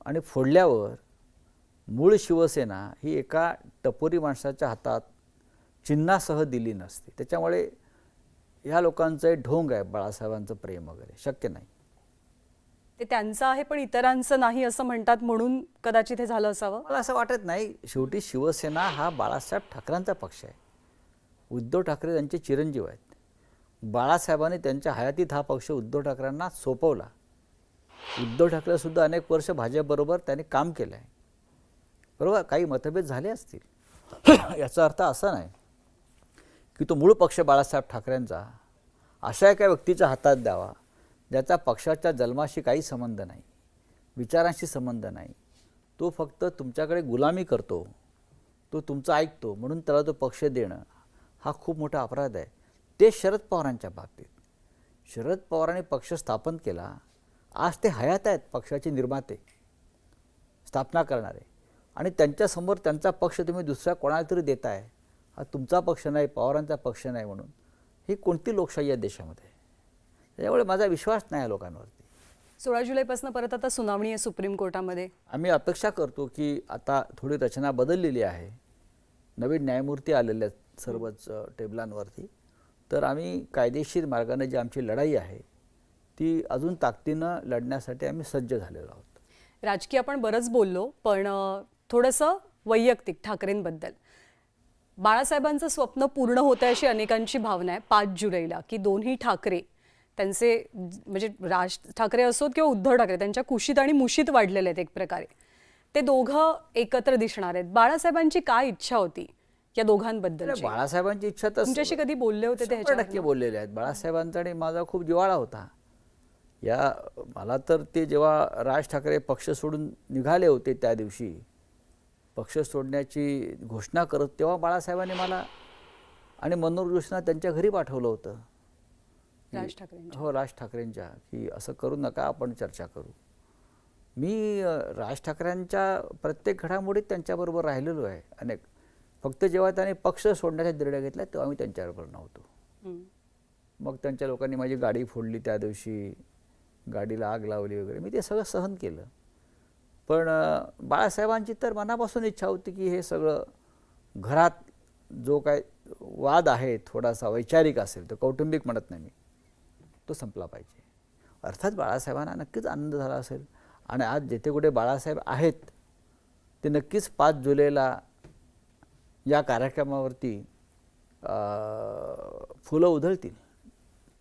आणि फोडल्यावर मूळ शिवसेना ही एका टपोरी माणसाच्या हातात चिन्हासह दिली नसती. त्याच्यामुळे ह्या लोकांचं ढोंग आहे बाळासाहेबांचं प्रेम वगैरे शक्य नाही.
ते त्यांचं आहे पण इतरांचं नाही असं म्हणतात, म्हणून कदाचित हे झालं असावं.
मला असं वाटत नाही. शेवटी शिवसेना हा बाळासाहेब ठाकरेंचा पक्ष आहे. उद्धव ठाकरे त्यांचे चिरंजीव आहेत. बाळासाहेबांनी त्यांच्या हयातीत हा पक्ष उद्धव ठाकरेंना सोपवला. उद्धव ठाकरेसुद्धा अनेक वर्ष भाजपबरोबर त्यांनी काम केलं आहे, बरोबर. काही मतभेद झाले असतील, याचा अर्थ असा नाही की तो मूळ पक्ष बाळासाहेब ठाकरेंचा अशा एका व्यक्तीच्या हातात द्यावा ज्याचा पक्षाच्या जन्माशी काही संबंध नाही, विचारांशी संबंध नाही. तो फक्त तुमच्याकडे गुलामी करतो, तो तुमचं ऐकतो म्हणून त्याला तो पक्ष देणं हा खूप मोठा अपराध आहे. ते शरद पवारांच्या बाबतीत. शरद पवारांनी पक्ष स्थापन केला, आज ते हयात आहेत, पक्षाचे निर्माते, स्थापना करणारे, आणि त्यांच्यासमोर त्यांचा पक्ष तुम्ही दुसऱ्या कोणाला तरी देताय, हा तुमचा पक्ष नाही, पवारांचा पक्ष नाही म्हणून. ही कोणती लोकशाही आहे देशामध्ये? त्याच्यामुळे माझा विश्वास नाही आहे लोकांवरती.
16 जुलैपासून परत आता सुनावणी आहे सुप्रीम कोर्टामध्ये.
आम्ही अपेक्षा करतो की आता थोडी रचना बदललेली आहे, नवीन न्यायमूर्ती आलेले आहेत सर्वच टेबलांवरती, तर आम्ही कायदेशीर मार्गाने जी आमची लढाई आहे ती अजून ताकदीनं लढण्यासाठी आम्ही सज्ज झालेलो आहोत.
राजकीय आपण बरंच बोललो, पण थोडंसं वैयक्तिक ठाकरेंबद्दल. बाळासाहेबांचं स्वप्न पूर्ण होतं अशी अनेकांची भावना आहे 5 जुलैला, की दोन्ही ठाकरे त्यांचे म्हणजे राज ठाकरे असोत किंवा उद्धव ठाकरे त्यांच्या कुशीत आणि मुशीत वाढलेले आहेत एक प्रकारे. ते दोघं एकत्र दिसणार आहेत. बाळासाहेबांची काय इच्छा होती या दोघांबद्दल?
बाळासाहेबांची इच्छा तर
तुमच्याशी कधी बोलले होते ते?
100% बोललेले आहेत. बाळासाहेबांचा आणि माझा खूप जिव्हाळा होता. मला तर ते जेव्हा राज ठाकरे पक्ष सोडून निघाले होते त्या दिवशी, पक्ष सोडण्याची घोषणा करत, तेव्हा बाळासाहेबांनी मला आणि मनोहर जोशींना त्यांच्या घरी पाठवलं होतं.
राज ठाकरेंच्या?
हो, राज ठाकरेंच्या, की असं करू नका, आपण चर्चा करू. मी राज ठाकरेंच्या प्रत्येक घडामोडीत त्यांच्याबरोबर राहिलेलो आहे अनेक. फक्त जेव्हा त्याने पक्ष सोडण्याचा निर्णय घेतला तेव्हा मी त्यांच्याबरोबर नव्हतो. मग त्यांच्या लोकांनी माझी गाडी फोडली त्या दिवशी, गाडीला आग लावली वगैरे, मी ते सगळं सहन केलं. पण बाळासाहेबांची तर मनापासून इच्छा होती की हे सगळं घरात जो काय वाद आहे थोडासा वैचारिक असेल, तो कौटुंबिक म्हणत नाही मी, तो संपला पाहिजे. अर्थात बाळासाहेबांना नक्कीच आनंद झाला असेल, आणि आज जेथे कुठे बाळासाहेब आहेत ते नक्कीच 5 जुलैला या कार्यक्रमावरती फुलं उधळतील.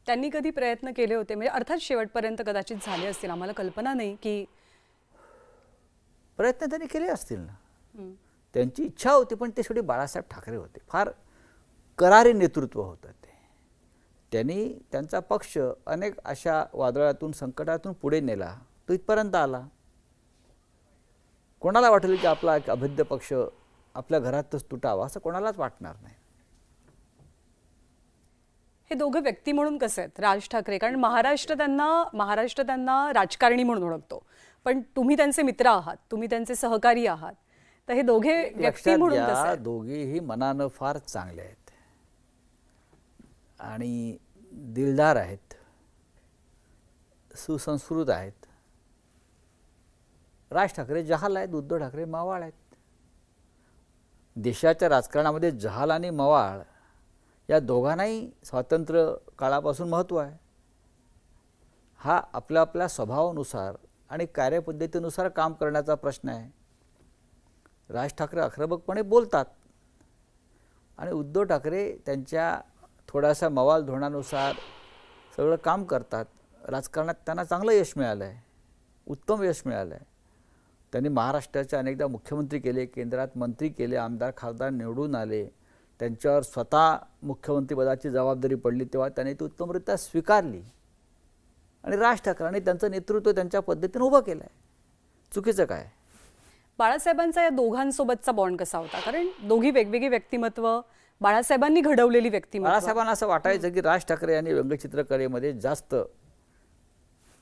त्यांनी कधी प्रयत्न केले होते, म्हणजे अर्थात शेवटपर्यंत कदाचित झाले असतील, आम्हाला कल्पना नाही, की
प्रयत्न त्यांनी केले असतील ना. त्यांची इच्छा होती, पण ते शेवटी बाळासाहेब ठाकरे होते, फार करारी नेतृत्व होतं ते. त्यांनी त्यांचा पक्ष अनेक अशा वादळातून, संकटातून पुढे नेला, तो इथपर्यंत आला. कोणाला वाटेल की आपला एक अभेद्य पक्ष आपल्या घरातच तुटावा, असं कोणालाच वाटणार नाही.
हे दोघं व्यक्ती म्हणून कसे आहेत राज ठाकरे? कारण महाराष्ट्र त्यांना राजकारणी म्हणून ओळखतो, पण तुम्ही त्यांचे मित्र आहात, तुम्ही त्यांचे सहकारी आहात, तर हे दोघे व्यक्ती म्हणून कसे आहेत?
दोघेही मनानं फार चांगले आहेत आणि दिलदार आहेत, सुसंस्कृत आहेत. राज ठाकरे जहाल आहेत, उद्धव ठाकरे मवाळ आहेत. देशाच्या राजकारणामध्ये जहाल आणि मवाळ या दोघांनाही स्वातंत्र्य काळापासून महत्त्व आहे. हा आपल्या आपल्या स्वभावानुसार आणि कार्यपद्धतीनुसार काम करण्याचा प्रश्न आहे. राज ठाकरे आक्रमकपणे बोलतात आणि उद्धव ठाकरे त्यांच्या थोड्याशा मवाळ धोरणानुसार सगळं काम करतात. राजकारणात त्यांना चांगलं यश मिळालं आहे, उत्तम यश मिळालं आहे. त्यांनी महाराष्ट्राचे अनेकदा मुख्यमंत्री केले, केंद्रात मंत्री केले, आमदार खासदार निवडून आले. त्यांच्यावर स्वतः मुख्यमंत्रीपदाची जबाबदारी पडली तेव्हा त्यांनी ती उत्तमरित्या स्वीकारली आणि राज ठाकरेंनी त्यांचं नेतृत्व त्यांच्या पद्धतीने उभं केलं आहे. चुकीचं काय?
बाळासाहेबांचा या दोघांसोबतचा बॉन्ड कसा होता? कारण दोघी वेगवेगळी व्यक्तिमत्व, बाळासाहेबांनी घडवलेली व्यक्तिमत्व.
बाळासाहेबांना असं वाटायचं की राज ठाकरे यांनी व्यंगचित्रकलेमध्ये जास्त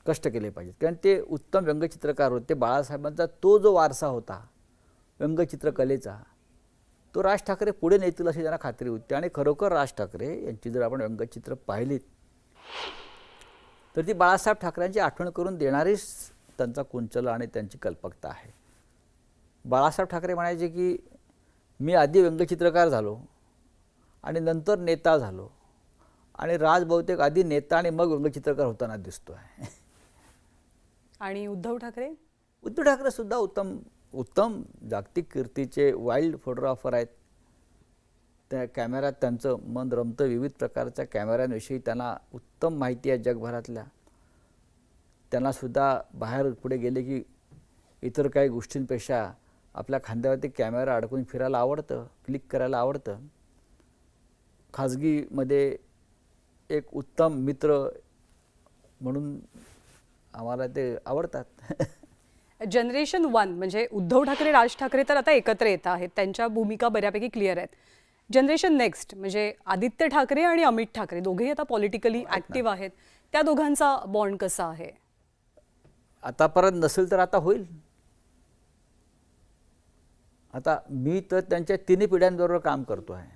कष्ट केले पाहिजेत, कारण ते उत्तम व्यंगचित्रकार होते. बाळासाहेबांचा तो जो वारसा होता व्यंगचित्रकलेचा, तो राज ठाकरे पुढे नेतील अशी त्यांना खात्री होती. आणि खरोखर राज ठाकरे यांची जर आपण व्यंगचित्र पाहिलीत तर ती बाळासाहेब ठाकरेंची आठवण करून देणारीच त्यांचा कुंचला आणि त्यांची कल्पकता आहे. बाळासाहेब ठाकरे म्हणायचे की मी आधी व्यंगचित्रकार झालो आणि नंतर नेता झालो, आणि राज बहुतेक आधी नेता आणि मग व्यंगचित्रकार होताना दिसतो आहे.
आणि उद्धव
ठाकरे सुद्धा उत्तम जागतिक कीर्तीचे वाईल्ड फोटोग्राफर आहेत. त्या कॅमेऱ्यात त्यांचं मन रमतं. विविध प्रकारच्या कॅमेऱ्यांविषयी त्यांना उत्तम माहिती आहे जगभरातल्या. त्यांनासुद्धा बाहेर पुढे गेले की इतर काही गोष्टींपेक्षा आपल्या खांद्यावरती कॅमेरा अडकून फिरायला आवडतं, क्लिक करायला आवडतं. खाजगीमध्ये एक उत्तम मित्र म्हणून आम्हाला ते आवडतात.
जनरेशन 1 म्हणजे उद्धव ठाकरे, राज ठाकरे तर आता एकत्र येत आहेत. त्यांच्या भूमिका बऱ्यापैकी क्लिअर आहेत. जनरेशन नेक्स्ट म्हणजे आदित्य ठाकरे आणि अमित ठाकरे दोघेही आता पॉलिटिकली ॲक्टिव्ह आहेत. त्या दोघांचा बॉन्ड कसा आहे?
आतापर्यंत नसेल तर आता होईल. आता मी तर त्यांच्या तिन्ही पिढ्यांबरोबर काम करतो आहे.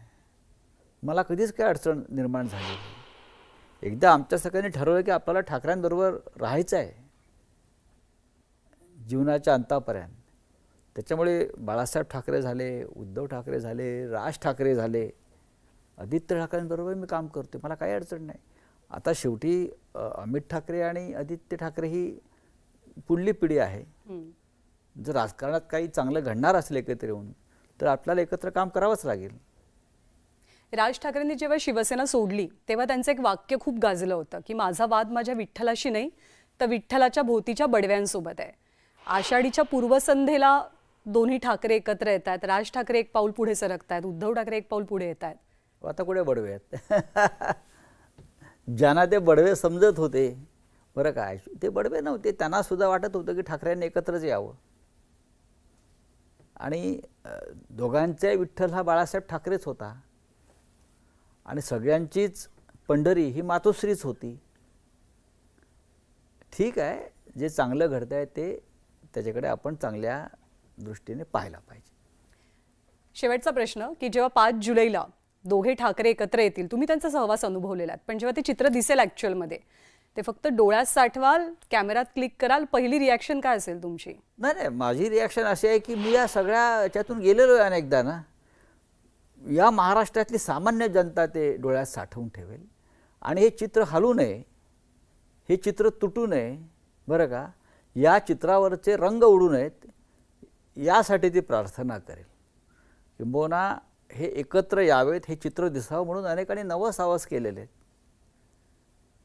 मला कधीच काही अडचण निर्माण झाली नाही. एकदा आमच्या सगळ्यांनी ठरवलं की आपल्याला ठाकरेंबरोबर राहायचं आहे जीवनाच्या अंतापर्यंत. त्याच्यामुळे बाळासाहेब ठाकरे झाले, उद्धव ठाकरे झाले, राज ठाकरे झाले, आदित्य ठाकरेंबरोबर मी काम करतो. मला काही अडचण नाही. आता शेवटी अमित ठाकरे आणि आदित्य ठाकरे ही पुढली पिढी आहे. जर राजकारणात काही चांगलं घडणार असेल एकत्र येऊन तर आपल्याला एकत्र काम करावंच लागेल.
राज ठाकरेंनी जेव्हा शिवसेना सोडली तेव्हा त्यांचं एक वाक्य खूप गाजलं होतं की माझा वाद माझ्या विठ्ठलाशी नाही तर विठ्ठलाच्या भोवतीच्या बडव्यांसोबत आहे. आषाढीच्या पूर्वसंध्येला दोन्ही ठाकरे एकत्र येत आहेत. राज ठाकरे एक पाऊल पुढे सरकत आहेत, उद्धव ठाकरे एक पाऊल पुढे येत आहेत.
आता कुठे बडवे आहेत? ज्यांना ते बडवे समजत होते बरं काय, ते बडवे नव्हते. त्यांना सुद्धा वाटत होतं की ठाकरेंनी एकत्रच यावं. आणि दोघांचा विठ्ठल हा बाळासाहेब ठाकरेच होता आणि सगळ्यांचीच पंढरी ही मातोश्रीच होती. ठीक आहे, जे चांगलं घडतं आहे ते त्याच्याकडे आपण चांगल्या दृष्टीने पाहायला पाहिजे.
शेवटचा प्रश्न की जेव्हा 5 जुलैला दोघे ठाकरे एकत्र येतील, तुम्ही त्यांचा सहवास अनुभवलेला आहे, पण जेव्हा ते चित्र दिसेल ॲक्च्युअलमध्ये ते फक्त डोळ्यात साठवाल, कॅमेऱ्यात क्लिक कराल, पहिली रिॲक्शन काय असेल तुमची?
नाही, माझी रिॲक्शन अशी आहे की मी या सगळ्या याच्यातून गेलेलो आहे अनेकदा ना. या महाराष्ट्रातली सामान्य जनता ते डोळ्यात साठवून ठेवेल आणि हे चित्र हलू नये, हे चित्र तुटू नये बरं का, या चित्रावरचे रंग उडू नयेत यासाठी ती प्रार्थना करेल. किंबहुना हे एकत्र यावेत, हे चित्र दिसावं म्हणून अनेकांनी नवसावस केलेले आहेत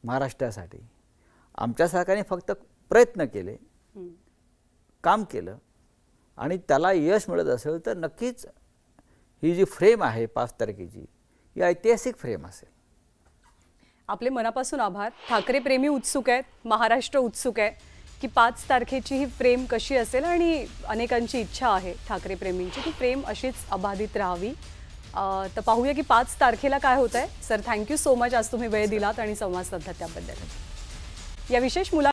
महाराष्ट्रासाठी. आमच्यासारख्याने फक्त प्रयत्न केले, काम केलं आणि त्याला यश मिळत असेल तर नक्कीच ही जी फ्रेम आहे 5 तारखेची ही ऐतिहासिक फ्रेम असेल.
आपले मनापासून आभार. ठाकरे प्रेमी उत्सुक आहेत, महाराष्ट्र उत्सुक आहे की 5 तारखेची ही फ्रेम कशी असेल आणि अनेकांची इच्छा आहे ठाकरे प्रेमींची की फ्रेम अशीच अबाधित राहावी. तर पाहूया की 5 तारखेला काय होत आहे. Sir, thank you so much. आज तुम्ही वेळ दिलात आणि संवाद साधलात त्याबद्दल. या विशेष मुला